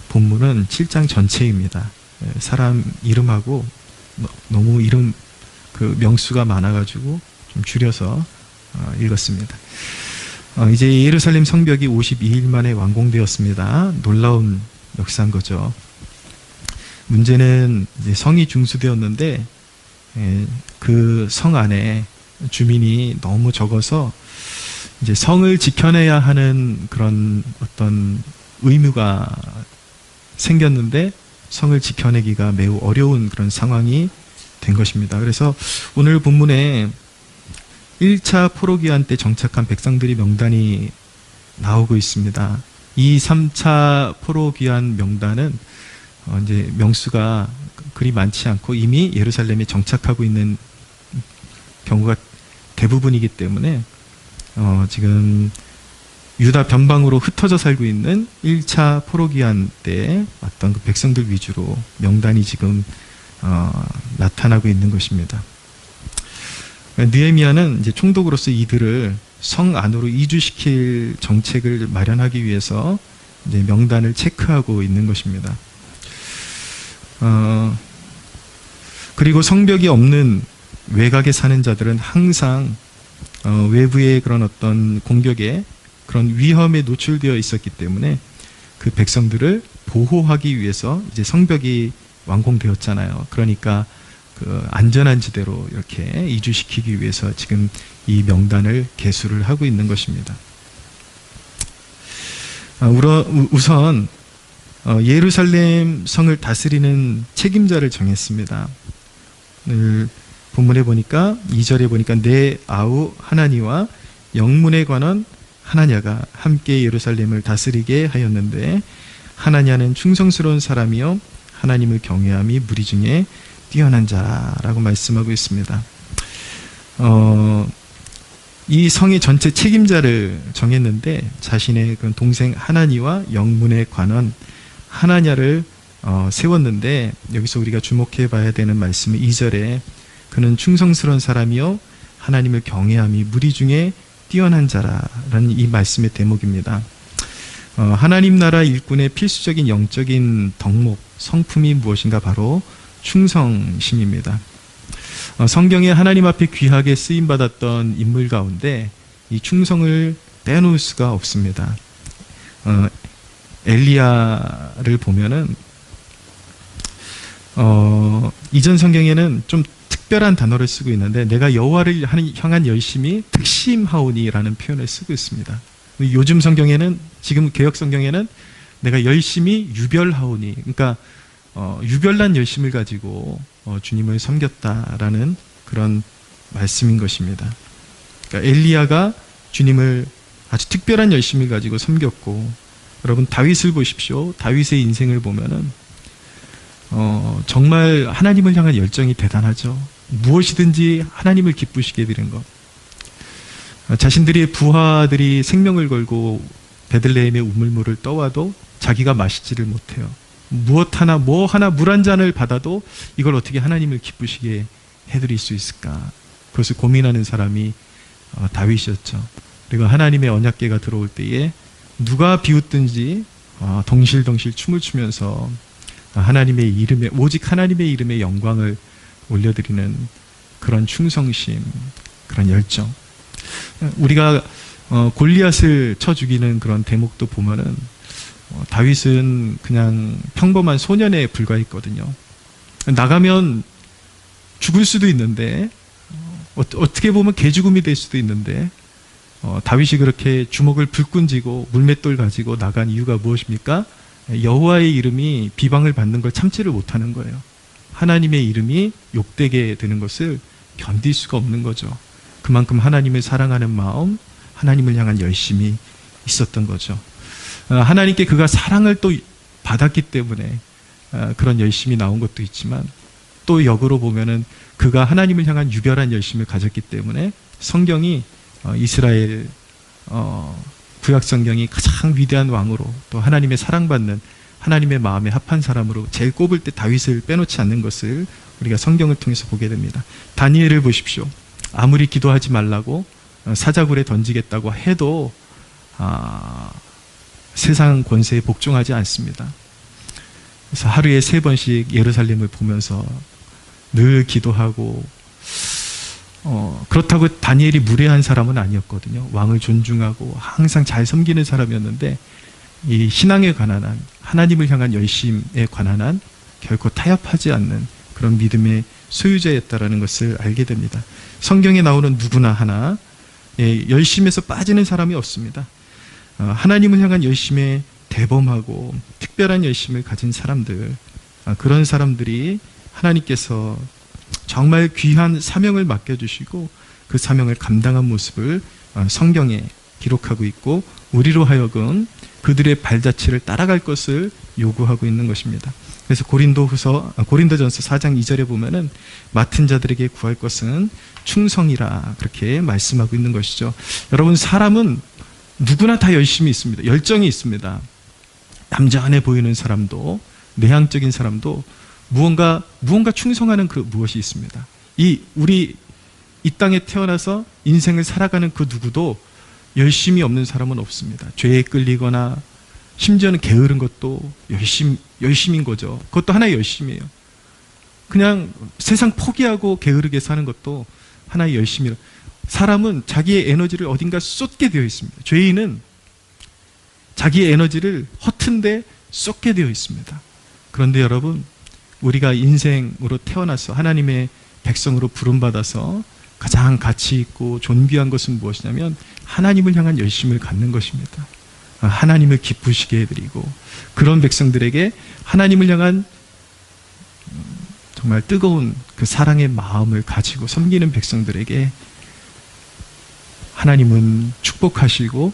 본문은 7장 전체입니다. 사람 이름하고 너무 이름 그 명수가 많아가지고 좀 줄여서 읽었습니다. 이제 예루살렘 성벽이 52일 만에 완공되었습니다. 놀라운 역사인 거죠. 문제는 이제 성이 중수되었는데 그 성 안에 주민이 너무 적어서 이제 성을 지켜내야 하는 그런 어떤 의무가 생겼는데 성을 지켜내기가 매우 어려운 그런 상황이 된 것입니다. 그래서 오늘 본문에 1차 포로기한 때 정착한 백성들이 명단이 나오고 있습니다. 이 3차 포로기한 명단은 이제 명수가 그리 많지 않고 이미 예루살렘에 정착하고 있는 경우가 대부분이기 때문에 지금 유다 변방으로 흩어져 살고 있는 1차 포로기한 때 왔던 그 백성들 위주로 명단이 지금 나타나고 있는 것입니다. 느헤미야는 이제 총독으로서 이들을 성 안으로 이주시킬 정책을 마련하기 위해서 이제 명단을 체크하고 있는 것입니다. 그리고 성벽이 없는 외곽에 사는 자들은 항상 외부의 그런 어떤 공격에 그런 위험에 노출되어 있었기 때문에 그 백성들을 보호하기 위해서 이제 성벽이 완공되었잖아요. 그러니까 그 안전한 지대로 이렇게 이주시키기 위해서 지금 이 명단을 개수를 하고 있는 것입니다. 우선 예루살렘 성을 다스리는 책임자를 정했습니다. 오늘 본문에 보니까 2절에 보니까 내 아우 하나니와 영문에 관한 하나냐가 함께 예루살렘을 다스리게 하였는데 하나냐는 충성스러운 사람이요 하나님을 경외함이 무리 중에 뛰어난 자라고 말씀하고 있습니다. 이 성의 전체 책임자를 정했는데 자신의 그 동생 하나니와 영문에 관한 하나냐를 세웠는데 여기서 우리가 주목해 봐야 되는 말씀은 2절에 그는 충성스러운 사람이요 하나님을 경외함이 무리 중에 뛰어난 자라는 이 말씀의 대목입니다. 하나님 나라 일꾼의 필수적인 영적인 덕목, 성품이 무엇인가 바로 충성심입니다. 성경에 하나님 앞에 귀하게 쓰임받았던 인물 가운데 이 충성을 빼놓을 수가 없습니다. 엘리야를 보면은 이전 성경에는 좀 특별한 단어를 쓰고 있는데 내가 여호와를 향한 열심이 특심하오니라는 표현을 쓰고 있습니다. 요즘 성경에는 지금 개역 성경에는 내가 열심히 유별하오니 그러니까 유별난 열심을 가지고 주님을 섬겼다라는 그런 말씀인 것입니다. 그러니까 엘리야가 주님을 아주 특별한 열심을 가지고 섬겼고 여러분 다윗을 보십시오. 다윗의 인생을 보면은 정말 하나님을 향한 열정이 대단하죠. 무엇이든지 하나님을 기쁘시게 드리는 것. 자신들의 부하들이 생명을 걸고 베들레헴의 우물물을 떠와도 자기가 마시지를 못해요. 뭐 하나 물 한 잔을 받아도 이걸 어떻게 하나님을 기쁘시게 해드릴 수 있을까? 그것을 고민하는 사람이 다윗이었죠. 그리고 하나님의 언약궤가 들어올 때에 누가 비웃든지 덩실덩실 춤을 추면서 하나님의 이름에 오직 하나님의 이름에 영광을 올려드리는 그런 충성심, 그런 열정. 우리가 골리앗을 쳐 죽이는 그런 대목도 보면은 다윗은 그냥 평범한 소년에 불과했거든요. 나가면 죽을 수도 있는데 어떻게 보면 개죽음이 될 수도 있는데 다윗이 그렇게 주먹을 불끈 쥐고 물맷돌 가지고 나간 이유가 무엇입니까? 여호와의 이름이 비방을 받는 걸 참지를 못하는 거예요. 하나님의 이름이 욕되게 되는 것을 견딜 수가 없는 거죠. 그만큼 하나님을 사랑하는 마음, 하나님을 향한 열심이 있었던 거죠. 하나님께 그가 사랑을 또 받았기 때문에 그런 열심이 나온 것도 있지만 또 역으로 보면은 그가 하나님을 향한 유별한 열심을 가졌기 때문에 성경이 이스라엘 구약 성경이 가장 위대한 왕으로 또 하나님의 사랑받는 하나님의 마음에 합한 사람으로 제일 꼽을 때 다윗을 빼놓지 않는 것을 우리가 성경을 통해서 보게 됩니다. 다니엘을 보십시오. 아무리 기도하지 말라고 사자굴에 던지겠다고 해도 세상 권세에 복종하지 않습니다. 그래서 하루에 3번씩 예루살렘을 보면서 늘 기도하고, 그렇다고 다니엘이 무례한 사람은 아니었거든요. 왕을 존중하고 항상 잘 섬기는 사람이었는데, 이 신앙에 관한 한, 하나님을 향한 열심에 관한 한 결코 타협하지 않는 그런 믿음의 소유자였다라는 것을 알게 됩니다. 성경에 나오는 누구나 하나 열심에서 빠지는 사람이 없습니다. 하나님을 향한 열심에 대범하고 특별한 열심을 가진 사람들, 그런 사람들이 하나님께서 정말 귀한 사명을 맡겨주시고 그 사명을 감당한 모습을 성경에 기록하고 있고, 우리로 하여금 그들의 발자취를 따라갈 것을 요구하고 있는 것입니다. 그래서 고린도전서 4장 2절에 보면은 맡은 자들에게 구할 것은 충성이라 그렇게 말씀하고 있는 것이죠. 여러분, 사람은 누구나 다 열심이 있습니다. 열정이 있습니다. 남자안해 보이는 사람도, 내향적인 사람도 무언가 충성하는 그 무엇이 있습니다. 우리 이 땅에 태어나서 인생을 살아가는 그 누구도 열심이 없는 사람은 없습니다. 죄에 끌리거나 심지어는 게으른 것도 열심인 거죠. 그것도 하나의 열심이에요. 그냥 세상 포기하고 게으르게 사는 것도 하나의 열심이에요. 사람은 자기의 에너지를 어딘가 쏟게 되어 있습니다. 죄인은 자기의 에너지를 허튼데 쏟게 되어 있습니다. 그런데 여러분, 우리가 인생으로 태어나서 하나님의 백성으로 부름받아서 가장 가치 있고 존귀한 것은 무엇이냐면 하나님을 향한 열심을 갖는 것입니다. 하나님을 기쁘시게 해드리고, 그런 백성들에게 하나님을 향한 정말 뜨거운 그 사랑의 마음을 가지고 섬기는 백성들에게 하나님은 축복하시고,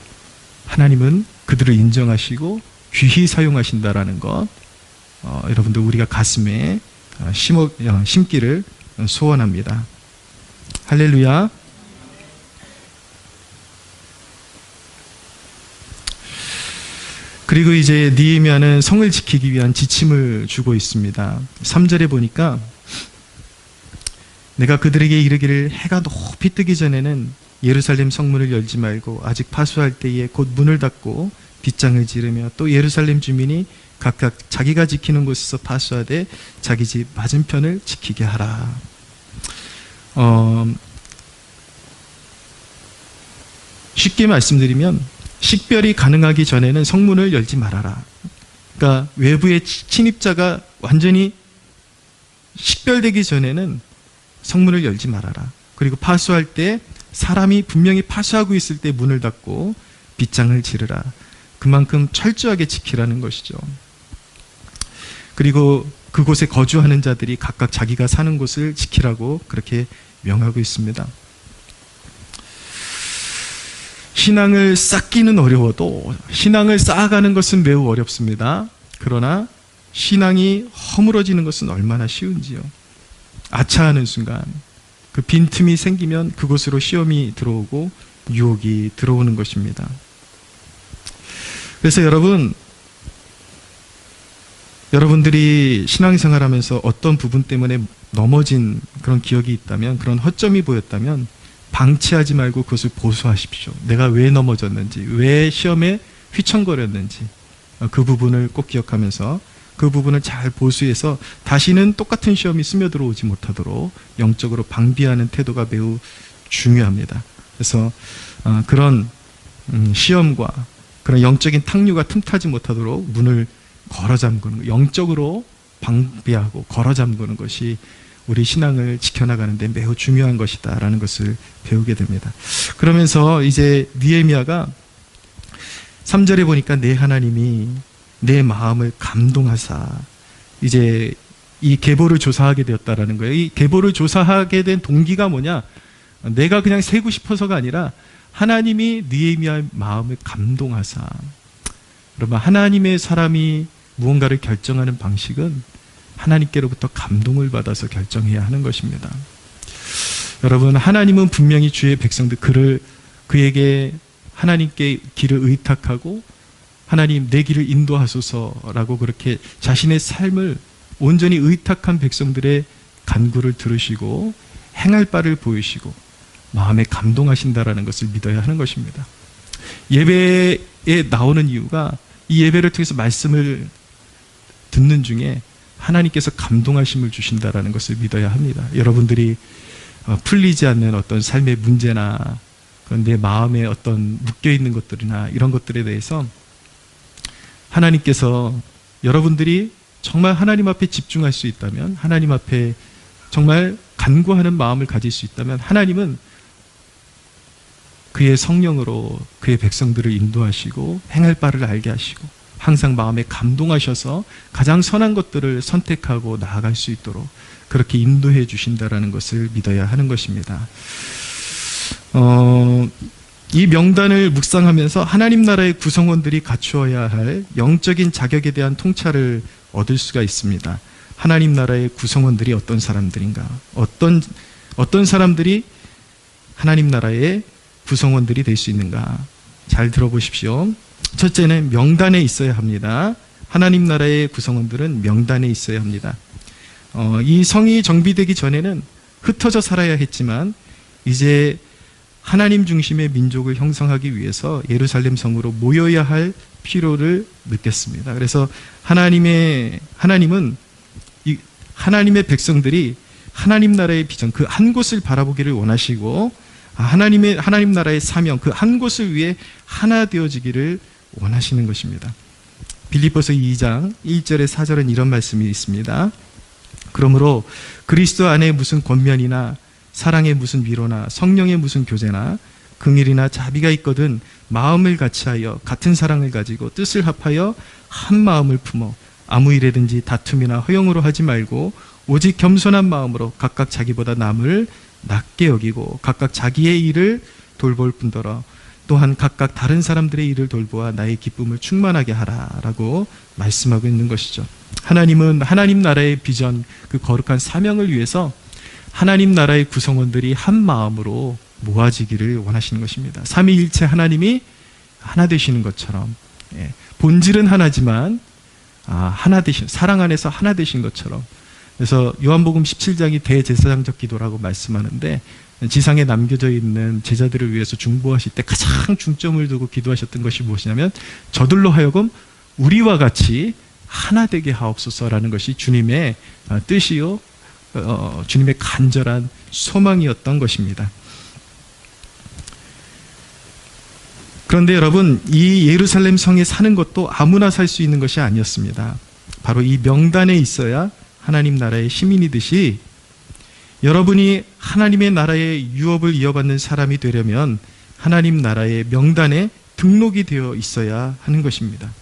하나님은 그들을 인정하시고 귀히 사용하신다라는 것, 여러분들 우리가 가슴에 심기를 소원합니다. 할렐루야. 그리고 이제 느헤미야는 성을 지키기 위한 지침을 주고 있습니다. 3절에 보니까 내가 그들에게 이르기를 해가 높이 뜨기 전에는 예루살렘 성문을 열지 말고 아직 파수할 때에 곧 문을 닫고 빗장을 지르며, 또 예루살렘 주민이 각각 자기가 지키는 곳에서 파수하되 자기 집 맞은편을 지키게 하라. 쉽게 말씀드리면 식별이 가능하기 전에는 성문을 열지 말아라. 그러니까 외부의 침입자가 완전히 식별되기 전에는 성문을 열지 말아라. 그리고 파수할 때 사람이 분명히 파수하고 있을 때 문을 닫고 빗장을 지르라. 그만큼 철저하게 지키라는 것이죠. 그리고 그곳에 거주하는 자들이 각각 자기가 사는 곳을 지키라고 그렇게 명하고 있습니다. 신앙을 쌓기는 어려워도 신앙을 쌓아가는 것은 매우 어렵습니다. 그러나 신앙이 허물어지는 것은 얼마나 쉬운지요. 아차하는 순간 그 빈틈이 생기면 그곳으로 시험이 들어오고 유혹이 들어오는 것입니다. 그래서 여러분들이 신앙생활하면서 어떤 부분 때문에 넘어진 그런 기억이 있다면, 그런 허점이 보였다면 방치하지 말고 그것을 보수하십시오. 내가 왜 넘어졌는지, 왜 시험에 휘청거렸는지 그 부분을 꼭 기억하면서 그 부분을 잘 보수해서 다시는 똑같은 시험이 스며들어오지 못하도록 영적으로 방비하는 태도가 매우 중요합니다. 그래서 그런 시험과 그런 영적인 탕류가 틈타지 못하도록 문을 걸어 잠그는, 영적으로 방비하고 걸어 잠그는 것이 우리 신앙을 지켜나가는 데 매우 중요한 것이다라는 것을 배우게 됩니다. 그러면서 이제 느헤미야가 3절에 보니까 내 하나님이 내 마음을 감동하사 이제 이 계보를 조사하게 되었다라는 거예요. 이 계보를 조사하게 된 동기가 뭐냐? 내가 그냥 세고 싶어서가 아니라 하나님이 느헤미야의 마음을 감동하사. 그러면 하나님의 사람이 무언가를 결정하는 방식은 하나님께로부터 감동을 받아서 결정해야 하는 것입니다. 여러분, 하나님은 분명히 주의 백성들 그에게 하나님께 길을 의탁하고 하나님 내 길을 인도하소서라고 그렇게 자신의 삶을 온전히 의탁한 백성들의 간구를 들으시고 행할 바를 보이시고 마음에 감동하신다라는 것을 믿어야 하는 것입니다. 예배에 나오는 이유가 이 예배를 통해서 말씀을 듣는 중에 하나님께서 감동하심을 주신다라는 것을 믿어야 합니다. 여러분들이 풀리지 않는 어떤 삶의 문제나 내 마음에 어떤 묶여있는 것들이나 이런 것들에 대해서 하나님께서 여러분들이 정말 하나님 앞에 집중할 수 있다면, 하나님 앞에 정말 간구하는 마음을 가질 수 있다면 하나님은 그의 성령으로 그의 백성들을 인도하시고 행할 바를 알게 하시고 항상 마음에 감동하셔서 가장 선한 것들을 선택하고 나아갈 수 있도록 그렇게 인도해 주신다라는 것을 믿어야 하는 것입니다. 이 명단을 묵상하면서 하나님 나라의 구성원들이 갖추어야 할 영적인 자격에 대한 통찰을 얻을 수가 있습니다. 하나님 나라의 구성원들이 어떤 사람들인가? 어떤 사람들이 하나님 나라의 구성원들이 될 수 있는가? 잘 들어보십시오. 첫째는 명단에 있어야 합니다. 하나님 나라의 구성원들은 명단에 있어야 합니다. 이 성이 정비되기 전에는 흩어져 살아야 했지만 이제 하나님 중심의 민족을 형성하기 위해서 예루살렘 성으로 모여야 할 필요를 느꼈습니다. 그래서 하나님의 백성들이 하나님 나라의 비전, 그 한 곳을 바라보기를 원하시고 하나님 나라의 사명, 그 한 곳을 위해 하나 되어지기를 원하시는 것입니다. 빌립보서 2장 1절에 4절은 이런 말씀이 있습니다. 그러므로 그리스도 안에 무슨 권면이나 사랑의 무슨 위로나 성령의 무슨 교제나 긍휼이나 자비가 있거든 마음을 같이하여 같은 사랑을 가지고 뜻을 합하여 한 마음을 품어 아무 일에든지 다툼이나 허용으로 하지 말고 오직 겸손한 마음으로 각각 자기보다 남을 낮게 여기고 각각 자기의 일을 돌볼 뿐더러 또한 각각 다른 사람들의 일을 돌보아 나의 기쁨을 충만하게 하라라고 말씀하고 있는 것이죠. 하나님은 하나님 나라의 비전, 그 거룩한 사명을 위해서 하나님 나라의 구성원들이 한 마음으로 모아지기를 원하시는 것입니다. 삼위일체 하나님이 하나 되시는 것처럼, 본질은 하나지만 하나 되신, 사랑 안에서 하나 되신 것처럼. 그래서 요한복음 17장이 대제사장적 기도라고 말씀하는데 지상에 남겨져 있는 제자들을 위해서 중보하실 때 가장 중점을 두고 기도하셨던 것이 무엇이냐면 저들로 하여금 우리와 같이 하나 되게 하옵소서라는 것이 주님의 뜻이요 주님의 간절한 소망이었던 것입니다. 그런데 여러분, 이 예루살렘 성에 사는 것도 아무나 살 수 있는 것이 아니었습니다. 바로 이 명단에 있어야 하나님 나라의 시민이듯이 여러분이 하나님의 나라의 유업을 이어받는 사람이 되려면 하나님 나라의 명단에 등록이 되어 있어야 하는 것입니다.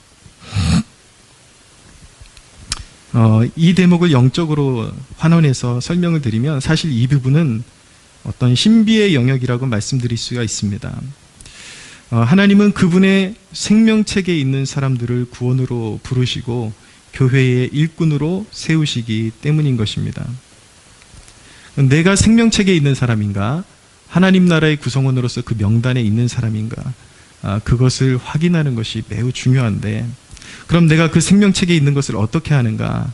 이 대목을 영적으로 환원해서 설명을 드리면 사실 이 부분은 어떤 신비의 영역이라고 말씀드릴 수가 있습니다. 하나님은 그분의 생명책에 있는 사람들을 구원으로 부르시고 교회의 일꾼으로 세우시기 때문인 것입니다. 내가 생명책에 있는 사람인가? 하나님 나라의 구성원으로서 그 명단에 있는 사람인가? 그것을 확인하는 것이 매우 중요한데, 그럼 내가 그 생명책에 있는 것을 어떻게 하는가?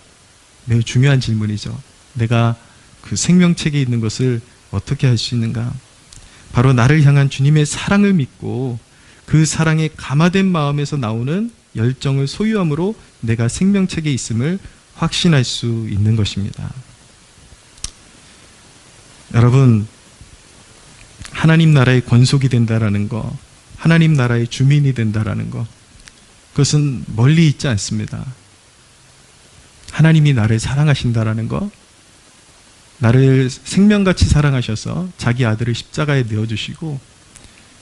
매우 중요한 질문이죠. 내가 그 생명책에 있는 것을 어떻게 할 수 있는가? 바로 나를 향한 주님의 사랑을 믿고 그 사랑에 감화된 마음에서 나오는 열정을 소유함으로 내가 생명책에 있음을 확신할 수 있는 것입니다. 여러분, 하나님 나라의 권속이 된다라는 거, 하나님 나라의 주민이 된다라는 거, 그것은 멀리 있지 않습니다. 하나님이 나를 사랑하신다라는 거, 나를 생명같이 사랑하셔서 자기 아들을 십자가에 내어주시고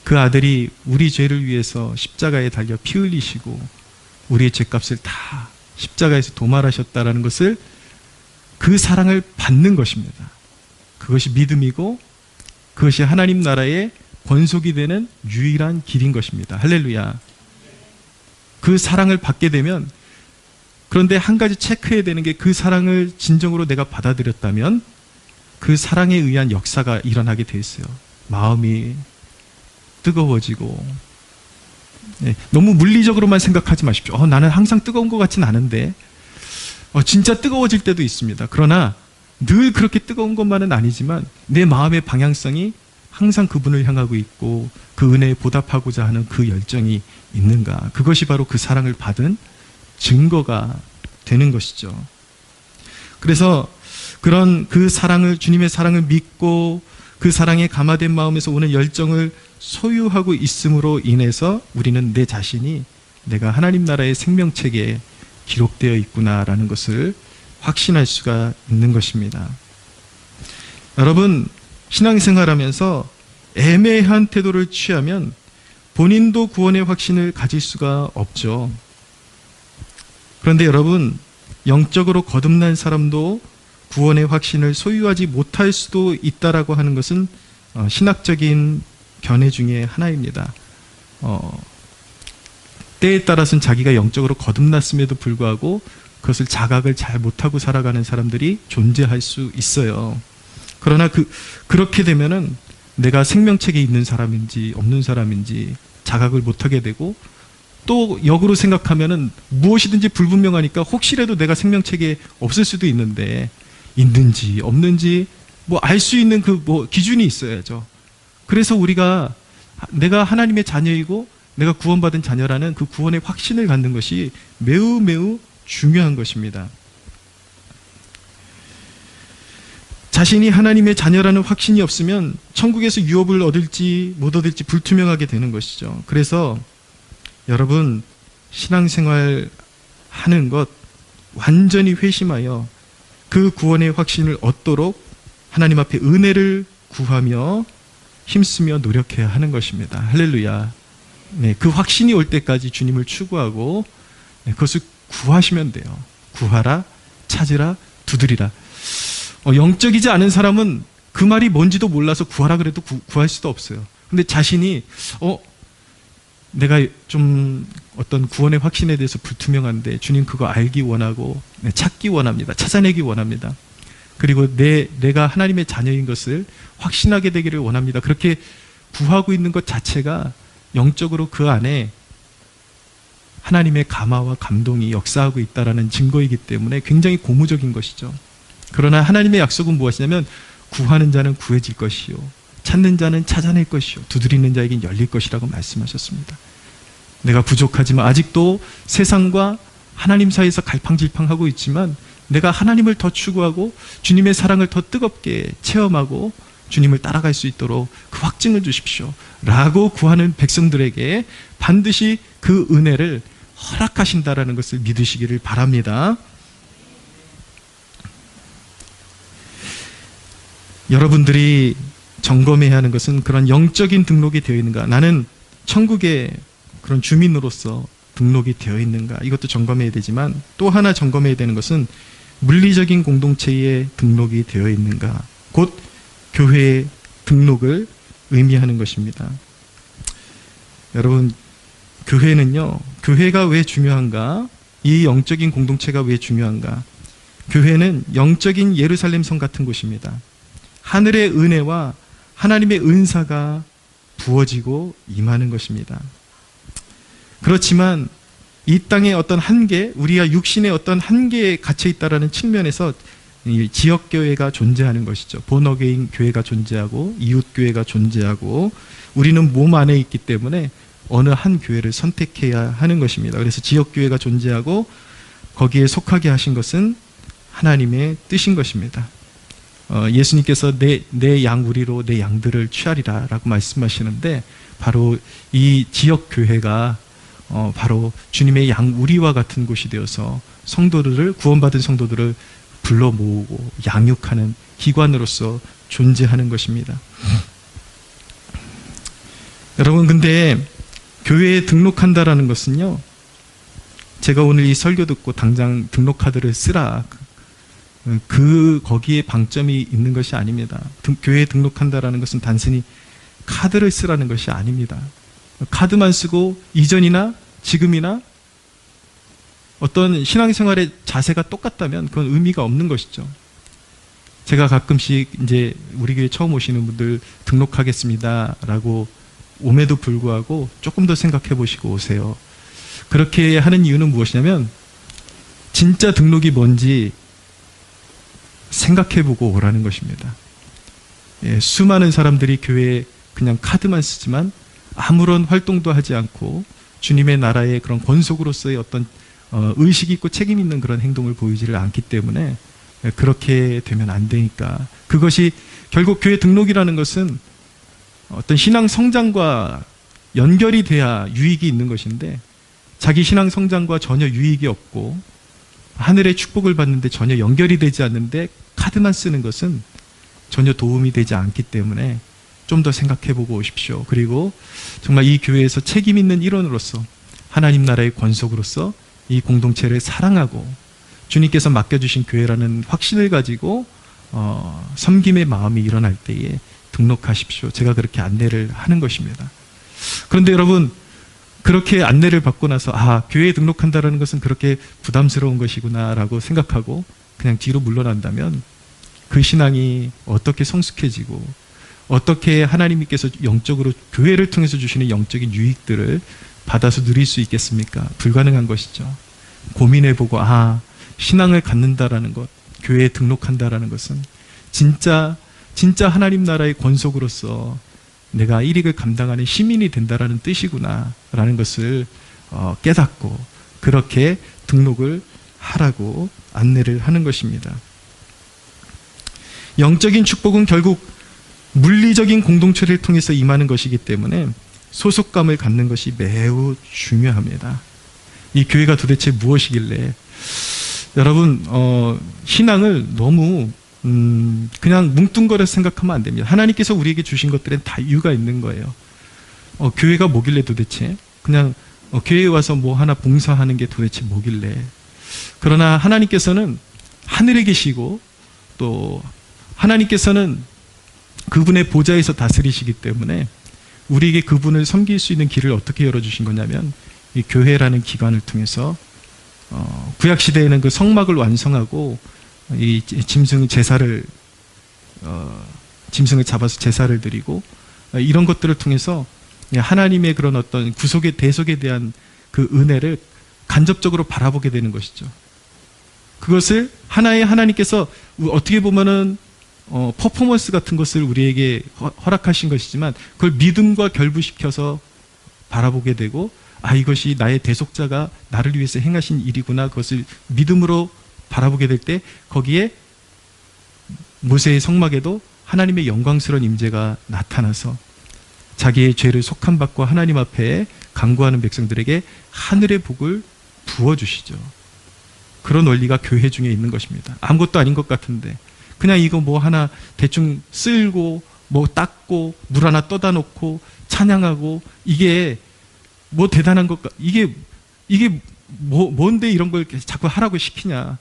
그 아들이 우리 죄를 위해서 십자가에 달려 피 흘리시고 우리의 죄값을 다 십자가에서 도말하셨다라는 것을, 그 사랑을 받는 것입니다. 그것이 믿음이고 그것이 하나님 나라의 권속이 되는 유일한 길인 것입니다. 할렐루야. 그 사랑을 받게 되면, 그런데 한 가지 체크해야 되는 게, 그 사랑을 진정으로 내가 받아들였다면 그 사랑에 의한 역사가 일어나게 돼 있어요. 마음이 뜨거워지고, 너무 물리적으로만 생각하지 마십시오. 나는 항상 뜨거운 것 같진 않은데, 진짜 뜨거워질 때도 있습니다. 그러나 늘 그렇게 뜨거운 것만은 아니지만 내 마음의 방향성이 항상 그분을 향하고 있고 그 은혜에 보답하고자 하는 그 열정이 있는가? 그것이 바로 그 사랑을 받은 증거가 되는 것이죠. 그래서 그런 그 사랑을, 주님의 사랑을 믿고 그 사랑에 감화된 마음에서 오는 열정을 소유하고 있음으로 인해서 우리는 내 자신이 내가 하나님 나라의 생명책에 기록되어 있구나라는 것을 확신할 수가 있는 것입니다. 여러분, 신앙생활하면서 애매한 태도를 취하면 본인도 구원의 확신을 가질 수가 없죠. 그런데 여러분, 영적으로 거듭난 사람도 구원의 확신을 소유하지 못할 수도 있다라고 하는 것은 신학적인 견해 중에 하나입니다. 때에 따라서는 자기가 영적으로 거듭났음에도 불구하고 그것을 자각을 잘 못하고 살아가는 사람들이 존재할 수 있어요. 그러나 그렇게 되면은 내가 생명책에 있는 사람인지 없는 사람인지 자각을 못하게 되고, 또 역으로 생각하면은 무엇이든지 불분명하니까 혹시라도 내가 생명책에 없을 수도 있는데 있는지 없는지 뭐 알 수 있는 그 뭐 기준이 있어야죠. 그래서 우리가 내가 하나님의 자녀이고 내가 구원받은 자녀라는 그 구원의 확신을 갖는 것이 매우 매우 중요한 것입니다. 자신이 하나님의 자녀라는 확신이 없으면 천국에서 유업을 얻을지 못 얻을지 불투명하게 되는 것이죠. 그래서 여러분, 신앙생활 하는 것 완전히 회심하여 그 구원의 확신을 얻도록 하나님 앞에 은혜를 구하며 힘쓰며 노력해야 하는 것입니다. 할렐루야. 네, 그 확신이 올 때까지 주님을 추구하고 그것을 구하시면 돼요. 구하라, 찾으라, 두드리라. 영적이지 않은 사람은 그 말이 뭔지도 몰라서 구하라 그래도 구할 수도 없어요. 근데 자신이 내가 좀 어떤 구원의 확신에 대해서 불투명한데 주님 그거 알기 원하고 찾기 원합니다. 찾아내기 원합니다. 그리고 내가 하나님의 자녀인 것을 확신하게 되기를 원합니다. 그렇게 구하고 있는 것 자체가 영적으로 그 안에 하나님의 감화와 감동이 역사하고 있다는 증거이기 때문에 굉장히 고무적인 것이죠. 그러나 하나님의 약속은 무엇이냐면 구하는 자는 구해질 것이요, 찾는 자는 찾아낼 것이요, 두드리는 자에겐 열릴 것이라고 말씀하셨습니다. 내가 부족하지만 아직도 세상과 하나님 사이에서 갈팡질팡하고 있지만 내가 하나님을 더 추구하고 주님의 사랑을 더 뜨겁게 체험하고 주님을 따라갈 수 있도록 그 확증을 주십시오 라고 구하는 백성들에게 반드시 그 은혜를 허락하신다라는 것을 믿으시기를 바랍니다. 여러분들이 점검해야 하는 것은 그런 영적인 등록이 되어 있는가, 나는 천국의 그런 주민으로서 등록이 되어 있는가, 이것도 점검해야 되지만 또 하나 점검해야 되는 것은 물리적인 공동체에 등록이 되어 있는가, 곧 교회의 등록을 의미하는 것입니다. 여러분, 교회는요, 교회가 왜 중요한가? 이 영적인 공동체가 왜 중요한가? 교회는 영적인 예루살렘 성 같은 곳입니다. 하늘의 은혜와 하나님의 은사가 부어지고 임하는 것입니다. 그렇지만 이 땅의 어떤 한계, 우리가 육신의 어떤 한계에 갇혀 있다는 측면에서 지역교회가 존재하는 것이죠. 본어게인 교회가 존재하고 이웃교회가 존재하고 우리는 몸 안에 있기 때문에 어느 한 교회를 선택해야 하는 것입니다. 그래서 지역교회가 존재하고 거기에 속하게 하신 것은 하나님의 뜻인 것입니다. 예수님께서 내 양우리로 내 양들을 취하리라 라고 말씀하시는데, 바로 이 지역교회가 바로 주님의 양우리와 같은 곳이 되어서 성도들을, 구원받은 성도들을 불러 모으고 양육하는 기관으로서 존재하는 것입니다. 여러분, 근데 교회에 등록한다라는 것은요, 제가 오늘 이 설교 듣고 당장 등록카드를 쓰라, 거기에 방점이 있는 것이 아닙니다. 교회에 등록한다라는 것은 단순히 카드를 쓰라는 것이 아닙니다. 카드만 쓰고 이전이나 지금이나 어떤 신앙생활의 자세가 똑같다면 그건 의미가 없는 것이죠. 제가 가끔씩 이제 우리 교회 처음 오시는 분들 등록하겠습니다 라고 옴에도 불구하고 조금 더 생각해 보시고 오세요. 그렇게 하는 이유는 무엇이냐면 진짜 등록이 뭔지 생각해 보고 오라는 것입니다. 수많은 사람들이 교회에 그냥 카드만 쓰지만 아무런 활동도 하지 않고 주님의 나라의 그런 권속으로서의 어떤 의식 있고 책임 있는 그런 행동을 보이지를 않기 때문에 그렇게 되면 안 되니까, 그것이 결국 교회 등록이라는 것은 어떤 신앙 성장과 연결이 돼야 유익이 있는 것인데, 자기 신앙 성장과 전혀 유익이 없고 하늘의 축복을 받는데 전혀 연결이 되지 않는데 카드만 쓰는 것은 전혀 도움이 되지 않기 때문에 좀 더 생각해 보고 오십시오. 그리고 정말 이 교회에서 책임 있는 일원으로서, 하나님 나라의 권속으로서 이 공동체를 사랑하고 주님께서 맡겨주신 교회라는 확신을 가지고 섬김의 마음이 일어날 때에 등록하십시오. 제가 그렇게 안내를 하는 것입니다. 그런데 여러분, 그렇게 안내를 받고 나서 교회에 등록한다는 것은 그렇게 부담스러운 것이구나 라고 생각하고 그냥 뒤로 물러난다면 그 신앙이 어떻게 성숙해지고 어떻게 하나님께서 영적으로 교회를 통해서 주시는 영적인 유익들을 받아서 누릴 수 있겠습니까? 불가능한 것이죠. 고민해보고 신앙을 갖는다라는 것, 교회에 등록한다라는 것은 진짜 하나님 나라의 권속으로서 내가 일익을 감당하는 시민이 된다라는 뜻이구나 라는 것을 깨닫고 그렇게 등록을 하라고 안내를 하는 것입니다. 영적인 축복은 결국 물리적인 공동체를 통해서 임하는 것이기 때문에 소속감을 갖는 것이 매우 중요합니다. 이 교회가 도대체 무엇이길래, 여러분 신앙을 너무 그냥 뭉뚱거려서 생각하면 안 됩니다. 하나님께서 우리에게 주신 것들은 다 이유가 있는 거예요. 교회가 뭐길래 도대체, 그냥 교회에 와서 뭐 하나 봉사하는 게 도대체 뭐길래. 그러나 하나님께서는 하늘에 계시고 또 하나님께서는 그분의 보좌에서 다스리시기 때문에 우리에게 그분을 섬길 수 있는 길을 어떻게 열어주신 거냐면, 이 교회라는 기관을 통해서 구약시대에는 그 성막을 완성하고 이 짐승 제사를 짐승을 잡아서 제사를 드리고 이런 것들을 통해서 하나님의 그런 어떤 구속의 대속에 대한 그 은혜를 간접적으로 바라보게 되는 것이죠. 그것을 하나님께서 어떻게 보면은 퍼포먼스 같은 것을 우리에게 허락하신 것이지만 그걸 믿음과 결부시켜서 바라보게 되고, 이것이 나의 대속자가 나를 위해서 행하신 일이구나, 그것을 믿음으로 바라보게 될 때 거기에 모세의 성막에도 하나님의 영광스러운 임재가 나타나서 자기의 죄를 속함받고 하나님 앞에 간구하는 백성들에게 하늘의 복을 부어주시죠. 그런 원리가 교회 중에 있는 것입니다. 아무것도 아닌 것 같은데 그냥 이거 뭐 하나 대충 쓸고 뭐 닦고 물 하나 떠다 놓고 찬양하고 이게 뭐 대단한 것 이게 뭔데 이런 걸 자꾸 하라고 시키냐,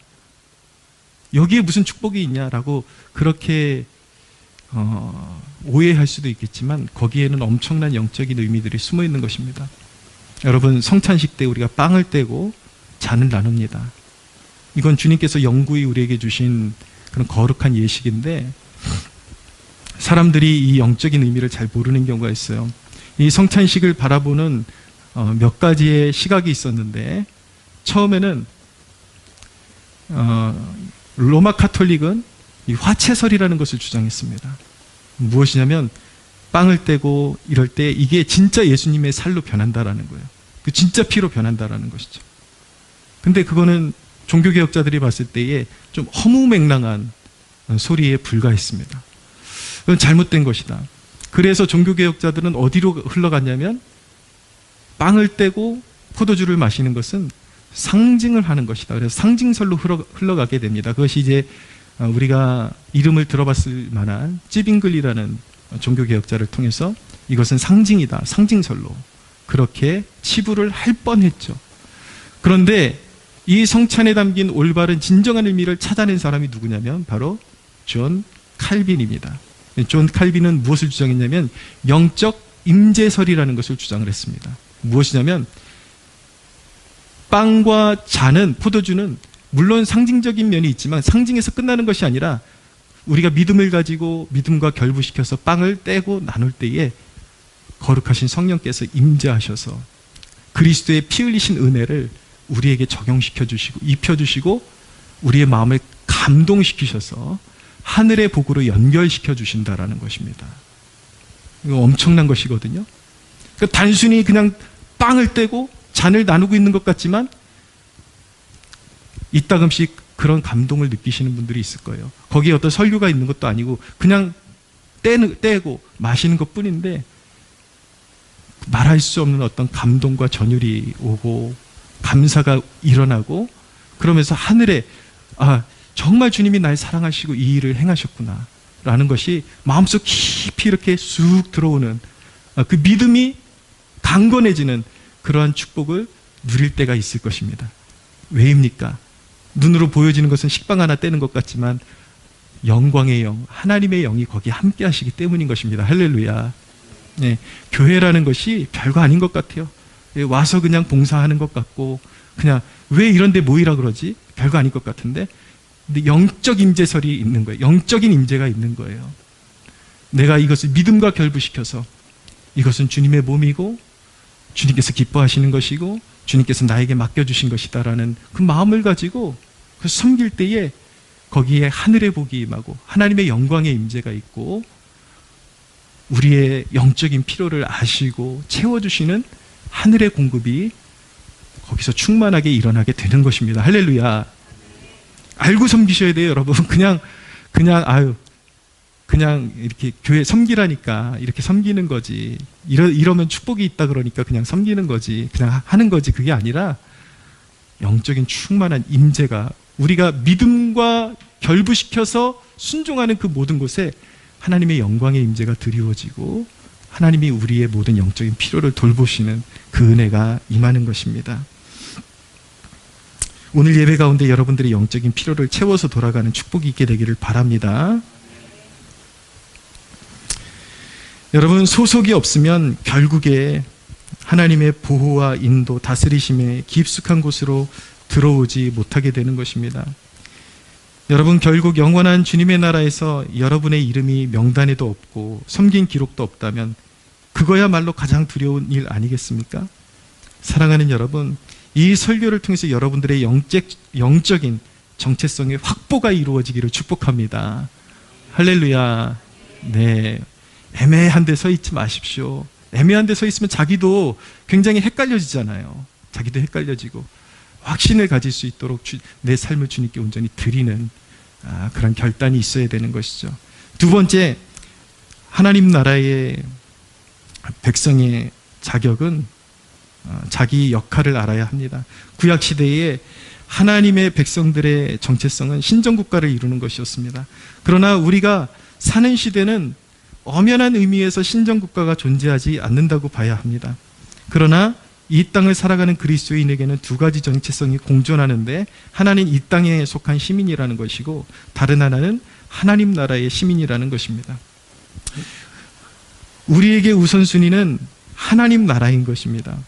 여기에 무슨 축복이 있냐라고 그렇게 오해할 수도 있겠지만 거기에는 엄청난 영적인 의미들이 숨어 있는 것입니다. 여러분, 성찬식 때 우리가 빵을 떼고 잔을 나눕니다. 이건 주님께서 영구히 우리에게 주신 그런 거룩한 예식인데 사람들이 이 영적인 의미를 잘 모르는 경우가 있어요. 이 성찬식을 바라보는 몇 가지의 시각이 있었는데, 처음에는 로마 카톨릭은 이 화채설이라는 것을 주장했습니다. 무엇이냐면 빵을 떼고 이럴 때 이게 진짜 예수님의 살로 변한다라는 거예요. 그 진짜 피로 변한다라는 것이죠. 근데 그거는 종교개혁자들이 봤을 때에 좀 허무맹랑한 소리에 불과했습니다. 그건 잘못된 것이다. 그래서 종교개혁자들은 어디로 흘러갔냐면, 빵을 떼고 포도주를 마시는 것은 상징을 하는 것이다. 그래서 상징설로 흘러가게 됩니다. 그것이 이제 우리가 이름을 들어봤을 만한 찌빙글이라는 종교개혁자를 통해서 이것은 상징이다, 상징설로 그렇게 치부를 할 뻔했죠. 그런데 이 성찬에 담긴 올바른 진정한 의미를 찾아낸 사람이 누구냐면 바로 존 칼빈입니다. 존 칼빈은 무엇을 주장했냐면 영적 임재설이라는 것을 주장을 했습니다. 무엇이냐면 빵과 잔은, 포도주는 물론 상징적인 면이 있지만 상징에서 끝나는 것이 아니라 우리가 믿음을 가지고 믿음과 결부시켜서 빵을 떼고 나눌 때에 거룩하신 성령께서 임재하셔서 그리스도의 피 흘리신 은혜를 우리에게 적용시켜 주시고 입혀 주시고 우리의 마음을 감동시키셔서 하늘의 복으로 연결시켜 주신다라는 것입니다. 이거 엄청난 것이거든요. 그러니까 단순히 그냥 빵을 떼고 잔을 나누고 있는 것 같지만 이따금씩 그런 감동을 느끼시는 분들이 있을 거예요. 거기에 어떤 설교가 있는 것도 아니고 그냥 떼고 마시는 것 뿐인데 말할 수 없는 어떤 감동과 전율이 오고 감사가 일어나고 그러면서 하늘에 정말 주님이 날 사랑하시고 이 일을 행하셨구나 라는 것이 마음속 깊이 이렇게 쑥 들어오는 그 믿음이 강건해지는 그러한 축복을 누릴 때가 있을 것입니다. 왜입니까? 눈으로 보여지는 것은 식빵 하나 떼는 것 같지만 영광의 영, 하나님의 영이 거기에 함께 하시기 때문인 것입니다. 할렐루야. 네, 교회라는 것이 별거 아닌 것 같아요. 와서 그냥 봉사하는 것 같고 그냥 왜 이런 데 모이라 그러지? 별거 아닐 것 같은데 근데 영적 임재설이 있는 거예요. 영적인 임재가 있는 거예요. 내가 이것을 믿음과 결부시켜서 이것은 주님의 몸이고 주님께서 기뻐하시는 것이고 주님께서 나에게 맡겨주신 것이다라는 그 마음을 가지고 그 섬길 때에 거기에 하늘의 복이 임하고 하나님의 영광의 임재가 있고 우리의 영적인 필요를 아시고 채워주시는 하늘의 공급이 거기서 충만하게 일어나게 되는 것입니다. 할렐루야. 알고 섬기셔야 돼요, 여러분. 그냥 이렇게 교회 섬기라니까 이렇게 섬기는 거지. 이러면 축복이 있다 그러니까 그냥 섬기는 거지. 그냥 하는 거지. 그게 아니라 영적인 충만한 임재가 우리가 믿음과 결부시켜서 순종하는 그 모든 곳에 하나님의 영광의 임재가 드리워지고 하나님이 우리의 모든 영적인 필요를 돌보시는 그 은혜가 임하는 것입니다. 오늘 예배 가운데 여러분들의 영적인 필요를 채워서 돌아가는 축복이 있게 되기를 바랍니다. 여러분, 소속이 없으면 결국에 하나님의 보호와 인도, 다스리심에 깊숙한 곳으로 들어오지 못하게 되는 것입니다. 여러분, 결국 영원한 주님의 나라에서 여러분의 이름이 명단에도 없고 섬긴 기록도 없다면 그거야말로 가장 두려운 일 아니겠습니까? 사랑하는 여러분, 이 설교를 통해서 여러분들의 영적인 정체성의 확보가 이루어지기를 축복합니다. 할렐루야. 네, 애매한 데 서 있지 마십시오. 애매한 데 서 있으면 자기도 굉장히 헷갈려지잖아요. 자기도 헷갈려지고 확신을 가질 수 있도록 내 삶을 주님께 온전히 드리는 그런 결단이 있어야 되는 것이죠. 두 번째, 하나님 나라의 백성의 자격은 자기 역할을 알아야 합니다. 구약시대에 하나님의 백성들의 정체성은 신정국가를 이루는 것이었습니다. 그러나 우리가 사는 시대는 엄연한 의미에서 신정국가가 존재하지 않는다고 봐야 합니다. 그러나 이 땅을 살아가는 그리스도인에게는 두 가지 정체성이 공존하는데 하나는 이 땅에 속한 시민이라는 것이고 다른 하나는 하나님 나라의 시민이라는 것입니다. 우리에게 우선순위는 하나님 나라인 것입니다.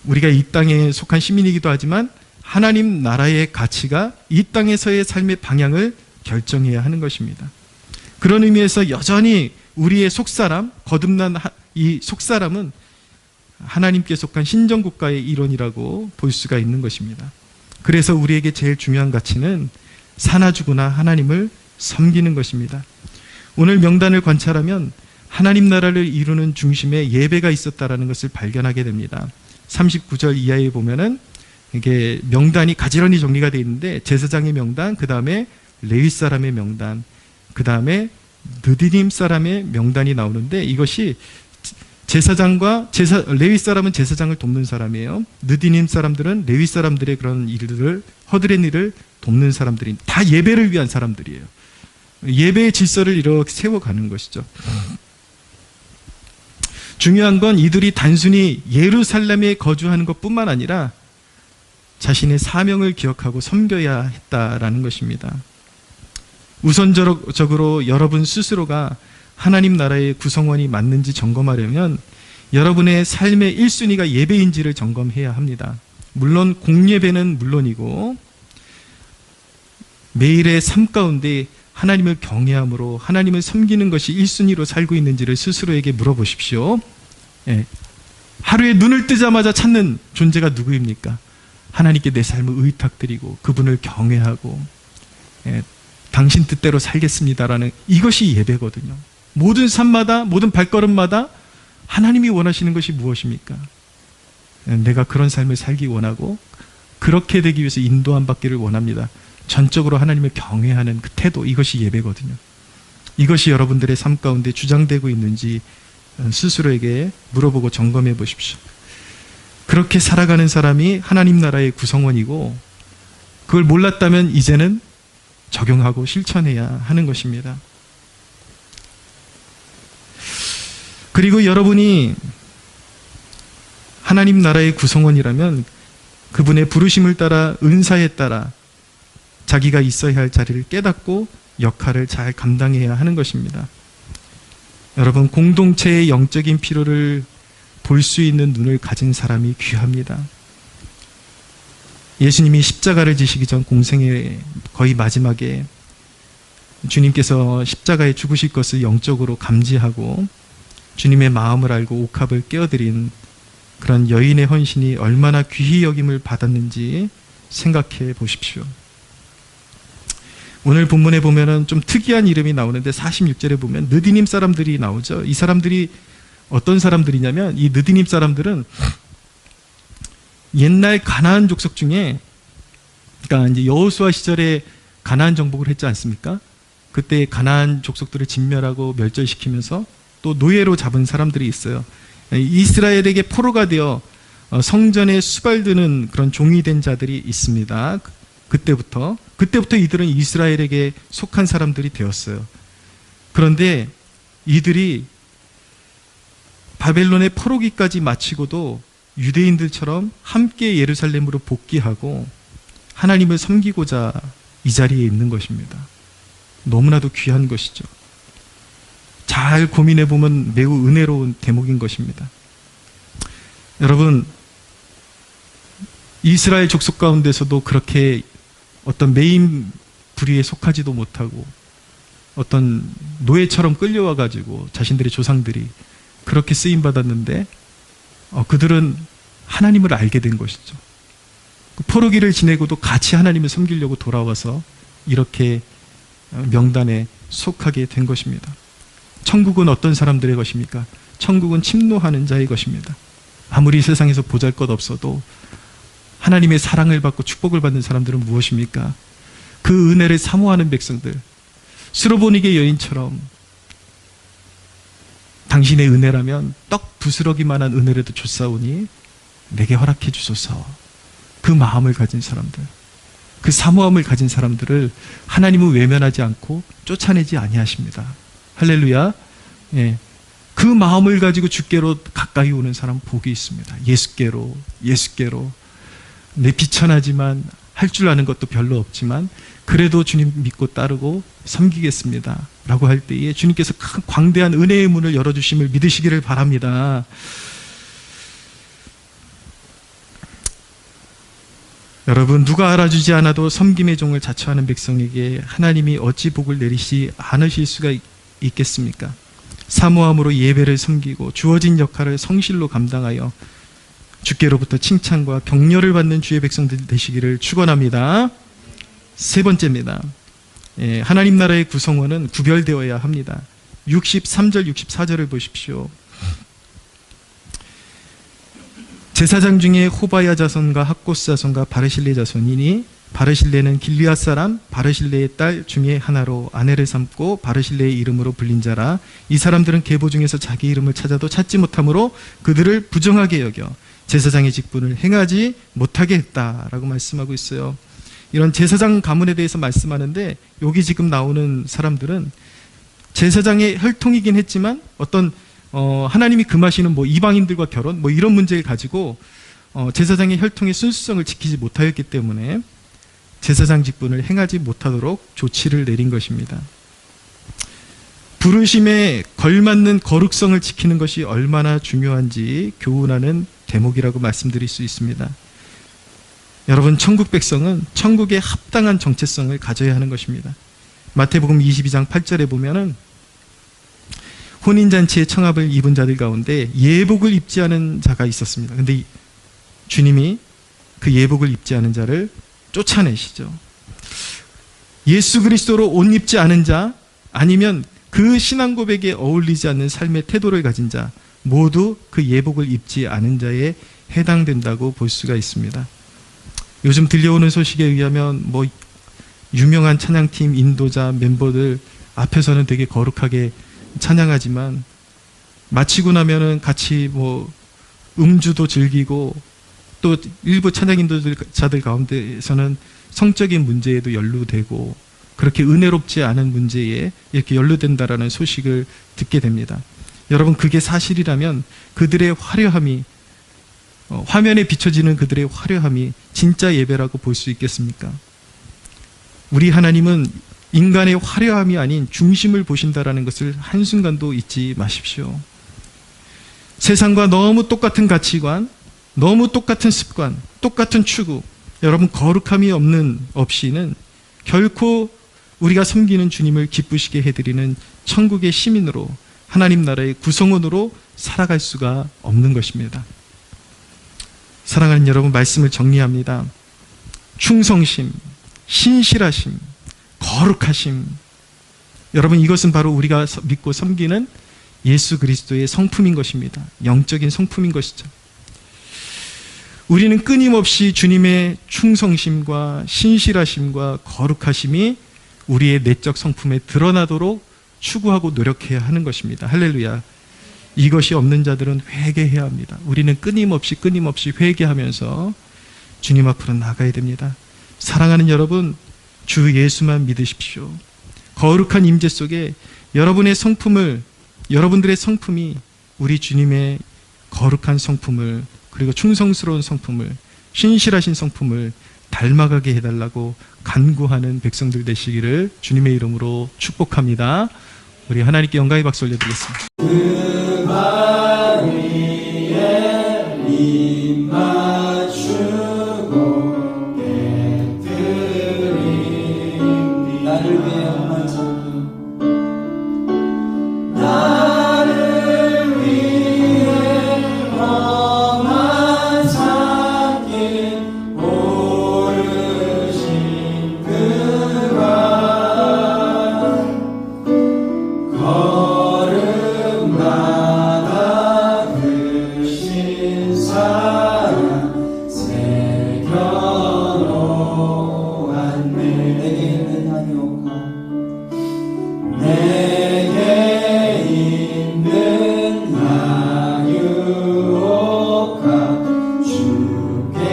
우리가 이 땅에 속한 시민이기도 하지만 하나님 나라의 가치가 이 땅에서의 삶의 방향을 결정해야 하는 것입니다. 그런 의미에서 여전히 우리의 속사람, 거듭난 이 속사람은 하나님께 속한 신정국가의 일원이라고 볼 수가 있는 것입니다. 그래서 우리에게 제일 중요한 가치는 사나 죽으나 하나님을 섬기는 것입니다. 오늘 명단을 관찰하면 하나님 나라를 이루는 중심에 예배가 있었다라는 것을 발견하게 됩니다. 39절 이하에 보면은 이게 명단이 가지런히 정리가 되어 있는데 제사장의 명단, 그 다음에 레위 사람의 명단, 그 다음에 느디님 사람의 명단이 나오는데 이것이 제사장과 레위 사람은 제사장을 돕는 사람이에요. 느디님 사람들은 레위 사람들의 그런 일들을 허드렛 일을 돕는 사람들이 다 예배를 위한 사람들이에요. 예배의 질서를 이렇게 세워가는 것이죠. 중요한 건 이들이 단순히 예루살렘에 거주하는 것뿐만 아니라 자신의 사명을 기억하고 섬겨야 했다라는 것입니다. 우선적으로 여러분 스스로가 하나님 나라의 구성원이 맞는지 점검하려면 여러분의 삶의 1순위가 예배인지를 점검해야 합니다. 물론 공예배는 물론이고 매일의 삶 가운데 하나님을 경외함으로 하나님을 섬기는 것이 1순위로 살고 있는지를 스스로에게 물어보십시오. 예. 하루에 눈을 뜨자마자 찾는 존재가 누구입니까? 하나님께 내 삶을 의탁드리고 그분을 경외하고 당신 뜻대로 살겠습니다라는 이것이 예배거든요. 모든 삶마다, 모든 발걸음마다 하나님이 원하시는 것이 무엇입니까? 내가 그런 삶을 살기 원하고 그렇게 되기 위해서 인도함 받기를 원합니다. 전적으로 하나님을 경외하는 그 태도, 이것이 예배거든요. 이것이 여러분들의 삶 가운데 주장되고 있는지 스스로에게 물어보고 점검해 보십시오. 그렇게 살아가는 사람이 하나님 나라의 구성원이고, 그걸 몰랐다면 이제는 적용하고 실천해야 하는 것입니다. 그리고 여러분이 하나님 나라의 구성원이라면 그분의 부르심을 따라, 은사에 따라 자기가 있어야 할 자리를 깨닫고 역할을 잘 감당해야 하는 것입니다. 여러분, 공동체의 영적인 필요를 볼 수 있는 눈을 가진 사람이 귀합니다. 예수님이 십자가를 지시기 전 공생의 거의 마지막에 주님께서 십자가에 죽으실 것을 영적으로 감지하고 주님의 마음을 알고 옥합을 깨어드린 그런 여인의 헌신이 얼마나 귀히 여김을 받았는지 생각해 보십시오. 오늘 본문에 보면은 좀 특이한 이름이 나오는데 46절에 보면 느디님 사람들이 나오죠. 이 사람들이 어떤 사람들이냐면, 이 느디님 사람들은 옛날 가나안 족속 중에, 그러니까 이제 여호수아 시절에 가나안 정복을 했지 않습니까? 그때 가나안 족속들을 진멸하고 멸절시키면서 또 노예로 잡은 사람들이 있어요. 이스라엘에게 포로가 되어 성전에 수발드는 그런 종이 된 자들이 있습니다. 그때부터 이들은 이스라엘에게 속한 사람들이 되었어요. 그런데 이들이 바벨론의 포로기까지 마치고도 유대인들처럼 함께 예루살렘으로 복귀하고 하나님을 섬기고자 이 자리에 있는 것입니다. 너무나도 귀한 것이죠. 잘 고민해 보면 매우 은혜로운 대목인 것입니다. 여러분, 이스라엘 족속 가운데서도 그렇게 어떤 메인 부류에 속하지도 못하고 어떤 노예처럼 끌려와 가지고 자신들의 조상들이 그렇게 쓰임 받았는데 그들은 하나님을 알게 된 것이죠. 포로기를 지내고도 같이 하나님을 섬기려고 돌아와서 이렇게 명단에 속하게 된 것입니다. 천국은 어떤 사람들의 것입니까? 천국은 침노하는 자의 것입니다. 아무리 세상에서 보잘것없어도 하나님의 사랑을 받고 축복을 받는 사람들은 무엇입니까? 그 은혜를 사모하는 백성들, 스로보니게 여인처럼 당신의 은혜라면 떡 부스러기만한 은혜라도 줬사오니 내게 허락해 주소서. 그 마음을 가진 사람들, 그 사모함을 가진 사람들을 하나님은 외면하지 않고 쫓아내지 아니하십니다. 할렐루야. 예. 그 마음을 가지고 주께로 가까이 오는 사람 복이 있습니다. 예수께로 내 비천하지만 할 줄 아는 것도 별로 없지만 그래도 주님 믿고 따르고 섬기겠습니다 라고 할 때에 주님께서 큰 광대한 은혜의 문을 열어주심을 믿으시기를 바랍니다. 여러분, 누가 알아주지 않아도 섬김의 종을 자처하는 백성에게 하나님이 어찌 복을 내리시 않으실 수가 있겠습니까? 사모함으로 예배를 섬기고 주어진 역할을 성실로 감당하여 주께로부터 칭찬과 격려를 받는 주의 백성들 되시기를 축원합니다. 세 번째입니다. 하나님 나라의 구성원은 구별되어야 합니다. 63절 64절을 보십시오. 제사장 중에 호바야 자손과 학고스 자손과 바르실레 자손이니 바르실레는 길리앗 사람 바르실레의 딸 중에 하나로 아내를 삼고 바르실레의 이름으로 불린 자라. 이 사람들은 계보 중에서 자기 이름을 찾아도 찾지 못하므로 그들을 부정하게 여겨 제사장의 직분을 행하지 못하게 했다라고 말씀하고 있어요. 이런 제사장 가문에 대해서 말씀하는데 여기 지금 나오는 사람들은 제사장의 혈통이긴 했지만 어떤 하나님이 금하시는 이방인들과 결혼 이런 문제를 가지고 제사장의 혈통의 순수성을 지키지 못하였기 때문에 제사장 직분을 행하지 못하도록 조치를 내린 것입니다. 부르심에 걸맞는 거룩성을 지키는 것이 얼마나 중요한지 교훈하는 대목이라고 말씀드릴 수 있습니다. 여러분, 천국 백성은 천국에 합당한 정체성을 가져야 하는 것입니다. 마태복음 22장 8절에 보면은 혼인잔치의 청합을 입은 자들 가운데 예복을 입지 않은 자가 있었습니다. 그런데 주님이 그 예복을 입지 않은 자를 쫓아내시죠. 예수 그리스도로 옷 입지 않은 자, 아니면 그 신앙 고백에 어울리지 않는 삶의 태도를 가진 자, 모두 그 예복을 입지 않은 자에 해당된다고 볼 수가 있습니다. 요즘 들려오는 소식에 의하면 유명한 찬양팀 인도자 멤버들 앞에서는 되게 거룩하게 찬양하지만 마치고 나면은 같이 음주도 즐기고, 또 일부 찬양 인도자들 가운데에서는 성적인 문제에도 연루되고, 그렇게 은혜롭지 않은 문제에 이렇게 연루된다라는 소식을 듣게 됩니다. 여러분, 그게 사실이라면 그들의 화려함이, 화면에 비춰지는 그들의 화려함이 진짜 예배라고 볼 수 있겠습니까? 우리 하나님은 인간의 화려함이 아닌 중심을 보신다라는 것을 한순간도 잊지 마십시오. 세상과 너무 똑같은 가치관, 너무 똑같은 습관, 똑같은 추구, 여러분, 거룩함이 없이는 결코 우리가 섬기는 주님을 기쁘시게 해드리는 천국의 시민으로, 하나님 나라의 구성원으로 살아갈 수가 없는 것입니다. 사랑하는 여러분, 말씀을 정리합니다. 충성심, 신실하심, 거룩하심, 여러분, 이것은 바로 우리가 믿고 섬기는 예수 그리스도의 성품인 것입니다. 영적인 성품인 것이죠. 우리는 끊임없이 주님의 충성심과 신실하심과 거룩하심이 우리의 내적 성품에 드러나도록 추구하고 노력해야 하는 것입니다. 할렐루야. 이것이 없는 자들은 회개해야 합니다. 우리는 끊임없이 회개하면서 주님 앞으로 나가야 됩니다. 사랑하는 여러분, 주 예수만 믿으십시오. 거룩한 임재 속에 여러분들의 성품이 우리 주님의 거룩한 성품을, 그리고 충성스러운 성품을, 신실하신 성품을 닮아가게 해달라고 간구하는 백성들 되시기를 주님의 이름으로 축복합니다. 우리 하나님께 영광의 박수 올려드리겠습니다. 그 발 위에 입 맞추고 깨뜨린 나를 위해 험한 산길 오르신 그 걸음마다 그 신사랑 새겨놓았네. 내게 있는 향유가 내게 있는 향유가 주께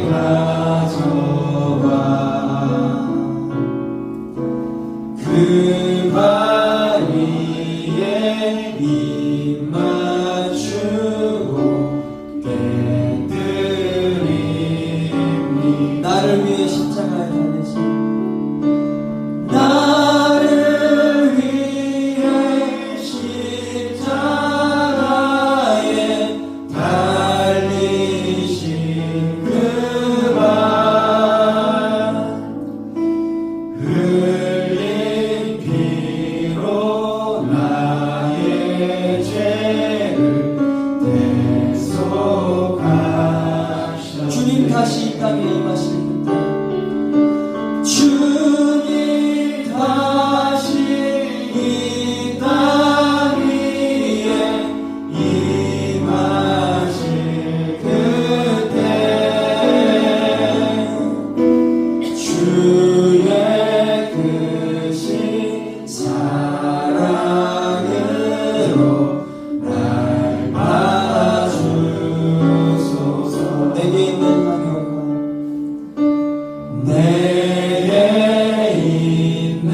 가져와 그 위에 입 맞추고 깨뜨리니 나를 위해 십자가에 달리신 나를 위해 십자가에 달리신 그 발 흘린 피로 나의 죄를 대속하시라. 주님 다시 이 땅에 임하실 때, 주님 다시 이 땅 위에 임하실 그때 주의 크신 사랑으로 날 받아주소서. 내게 있는 향유가 내게 있는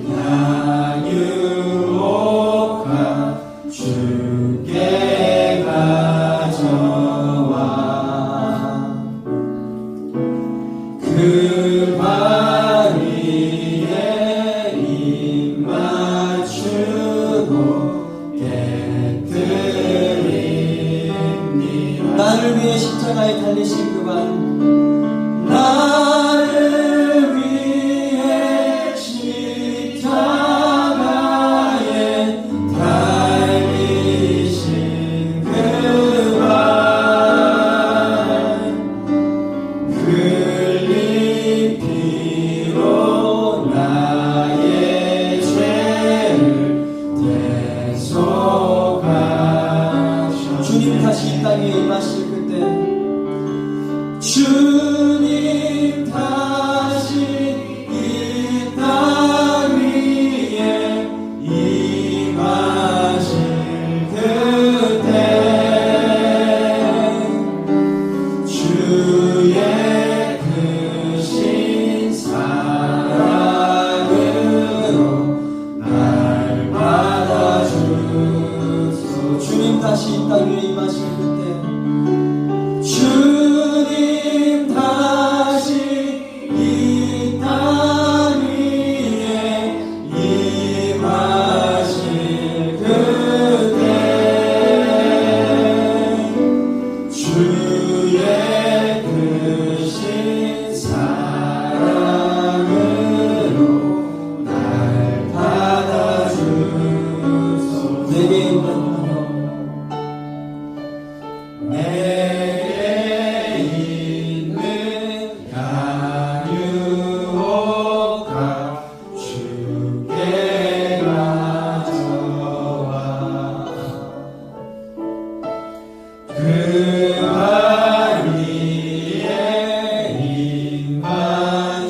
향유가 주께 가져와 그 발 위에 입 맞추고 깨뜨리니 나를 위해 십자가에 달리신 그 발 나를 위해 십자가에 달리신 그 발 흘린 피로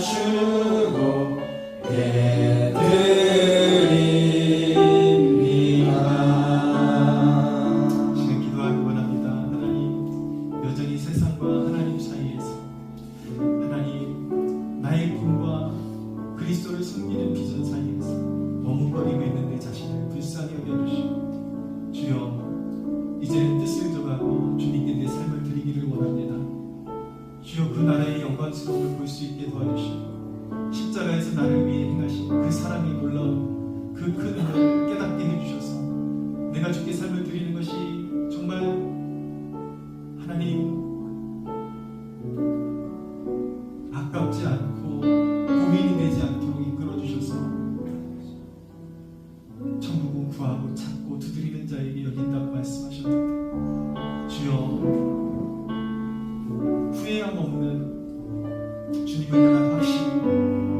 주고 해드립니다. 지금 기도하기 원합니다. 하나님, 여전히 세상과 하나님 사이에서 하나님, 나의 꿈과 그리스도를 섬기는 비전 사이에서 머뭇거리고 있는 내 자신을 불쌍히 여겨주시고, 주여 이제는 뜻을 정하고 주님께 내 삶을 드리기를 원합니다. 주여 그 나라의 영광스러움을 볼 수 있게 도와주시고, 십자가에서 나를 위해 행하신 그 사랑의 놀라운 그 큰 은혜를 깨닫게 해주셔서 내가 주께 삶을 드리는 것이 정말 하나님 아깝지 않고 고민이 되지 않도록 이끌어주셔서 천국은 구하고 찾고 두드리는 자에게 열린다고 말씀하셨는데, 주여 후회함 없는 주님을 향한 확신,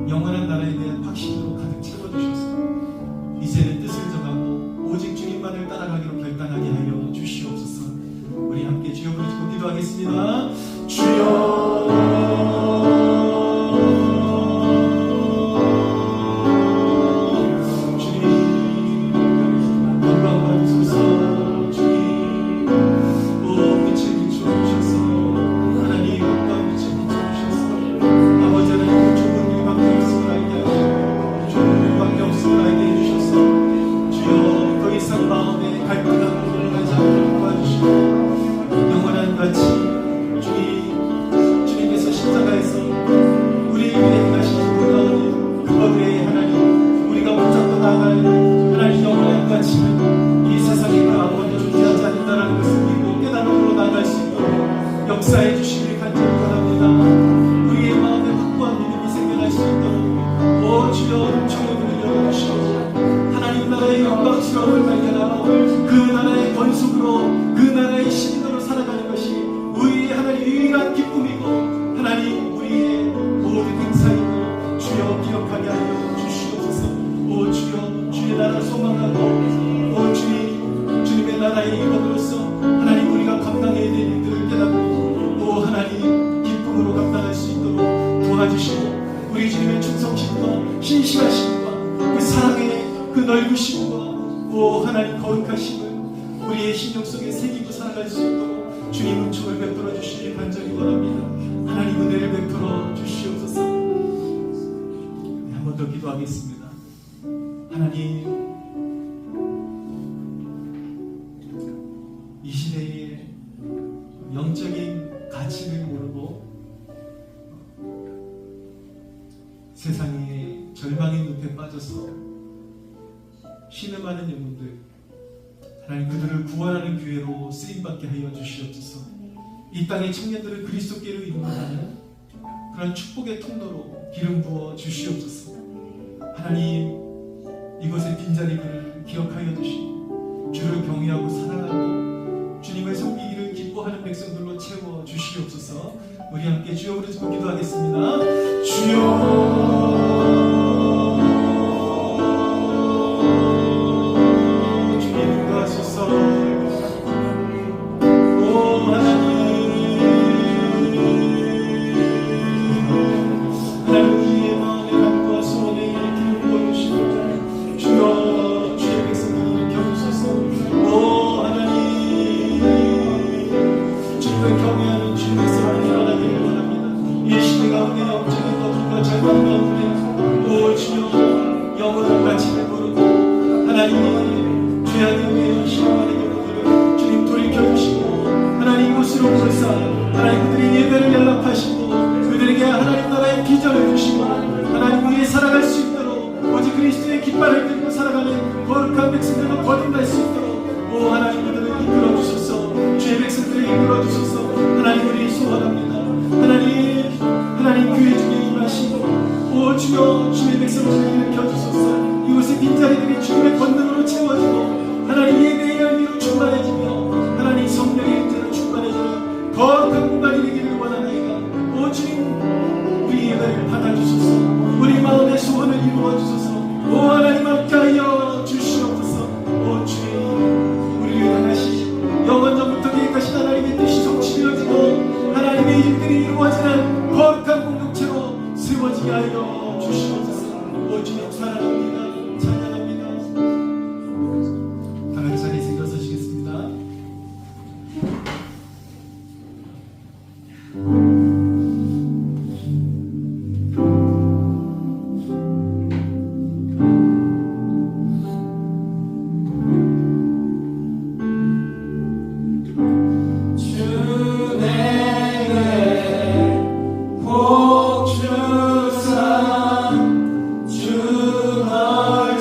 영원한 나라에 대한 확신으로 가득 채워주셔서 이제는 뜻을 정하고 오직 주님만을 따라가기로 결단하게 하여 주시옵소서. 우리 함께 주여 부르짖고 기도하겠습니다. 주여 역사해 주시길 간절히 원합니다. 우리의 마음에 확고한 믿음이 생겨날 수 있도록 오 주여 주의 문을 열어주시고 하나님 나라의 영광스러움을 발견하고 그 나라의 권속으로 그 나라의 시민으로 살아가는 것이 우리의 하나님 유일한 기쁨이고 하나님 우리의 모든 행사임을 주여 기억하게 하여 주시옵소서. 오 주여 주의 나라 소망하고 오 주님의 나라의 일원으로서 하나님 우리가 감당해야 될 일들을 깨닫고 하나님 기쁨으로 감당할 수 있도록 도와주시고 우리 주님의 충성심과 신실하심과 그 사랑의 그 넓으심과 오 하나님 거룩하심을 우리의 심령 속에 새기고 살아갈 수 있도록 주님 은총을 베풀어 주시길 간절히 원합니다. 하나님 은혜를 베풀어 주시옵소서. 한 번 더 기도하겠습니다. 하나님 이 시대에 영적인 가치를 모르고 세상의 절망의 늪에 빠져서 신음하는 영혼들 하나님 그들을 구원하는 기회로 쓰임받게 하여 주시옵소서. 이 땅의 청년들을 그리스도께로 인도하는 그런 축복의 통로로 기름 부어 주시옵소서. 하나님 이곳의 빈자리들을 기억하여 주시고 주를 경외하고 사랑하고 주님을 섬기기를 기뻐하는 백성들로 채워 주시옵소서. 우리 함께 주여 부르짖고 기도하겠습니다. 주여 하나님 그들의 예배를 연락하시고 그들에게 하나님 나라의 비전을 주시고 하나님 위에 살아갈 수 있도록 오직 그리스도의 깃발을 들고 살아가는 거룩한 백성들로 거듭날 수 있도록 오 하나님 그들을 이끌어 주소서. 주의 백성들을 이끌어 주소서. 하나님 우리 소원합니다. 하나님 교회 중에 임하시고 오 주여 주의 백성들을 일으켜 주소서. 이곳의 빈자리들이 주님의 권능으로 채워지고 하나님 예배의 열기로 충만해지며 하나님 성령의 임재로 충만해지는 거룩한 공간이 되기를 원하나이다. 오 주님 우리 예배를 받아주소서. 우리 마음의 소원을 이루어주소서. 오 하나님 함께하여 주시옵소서. 오 주님 우리를 향하신 영원전부터 계획하신 하나님의 뜻이 성취되어지고 하나님의 일들이 이루어지는 거룩한 공동체로 세워지 아버지 하여 주시옵소서. 오 주님 사랑합니다. 찬양합니다. 다 같이 자리에서 일어서시겠습니다. 주 내게 복 주사 주 널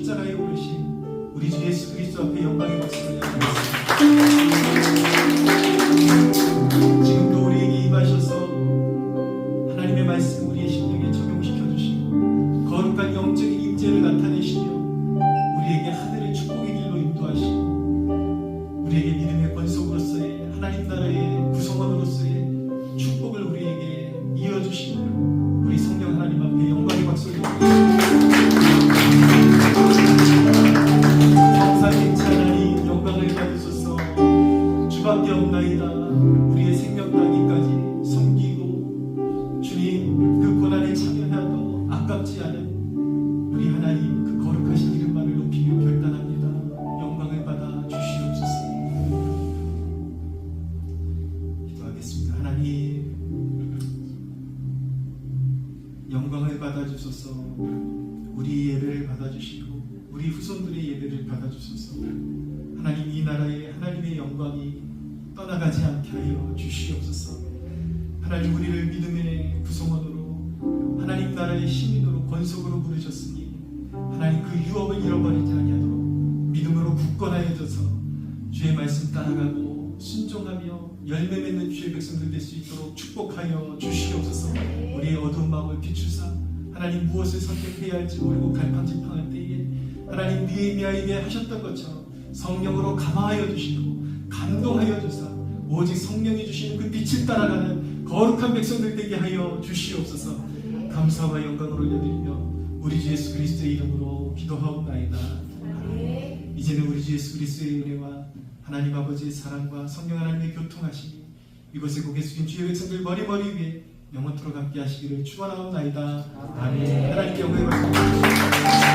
십자가에 오르신 우리 주 예수 그리스도 앞에 영광의 박수를 드리겠습니다. 지금도 우리에게 임하셔서 하나님의 말씀 우리의 심령에 적용시켜 주시고 거룩한 영적인 임재를 나타내시며 우리에게 하늘의 축복의 길로 인도하시고 우리에게 믿음의 권속으로서의 하나님 나라의 구성원으로서의 축복을 우리에게 이어주시고 우리 성령 하나님 앞에 영광의 박수를 영상의 찬양이 영광을 받으소서. 주밖에 없나이다. 우리의 생명 따기까지 섬기고 주님 그 고난에 참여하도 아깝지 않은 우리 하나님 그 거룩하신 이름만을 높이며 결단합니다. 영광을 받아 주시옵소서. 기도하겠습니다. 하나님 영광을 받아 주소서. 우리 예배를 받아 주시고 우리 후손들의 예배를 받아 주소서. 하나님 이 나라에 하나님의 영광이 떠나가지 않게 하여 주시옵소서. 하나님 우리를 믿음의 구성원으로 하나님 나라의 시민으로 권속으로 부르셨으니 하나님 그 유업을 잃어버리지 아니하도록 믿음으로 굳건하여져서 주의 말씀 따라가고 순종하며 열매 맺는 주의 백성들 될 수 있도록 축복하여 주시옵소서. 우리의 어두운 마음을 비추사 하나님 무엇을 선택해야 할지 모르고 갈팡질팡할 때에 하나님 느헤미야에게 하셨던 것처럼 성령으로 감화하여 주시고 감동하여 주사 오직 성령이 주시는 그 빛을 따라가는 거룩한 백성들 되게 하여 주시옵소서. 감사와 영광을 올려드리며 우리 주 예수 그리스도의 이름으로 기도하옵나이다. 아멘. 이제는 우리 주 예수 그리스도의 은혜와 하나님 아버지의 사랑과 성령 하나님의 교통하심이 이곳에 고개 숙인 주의 백성들 머리 위에 영원토록 함께 하시기를 축원하옵나이다. 아멘. 하나님께 영광을 받습니다.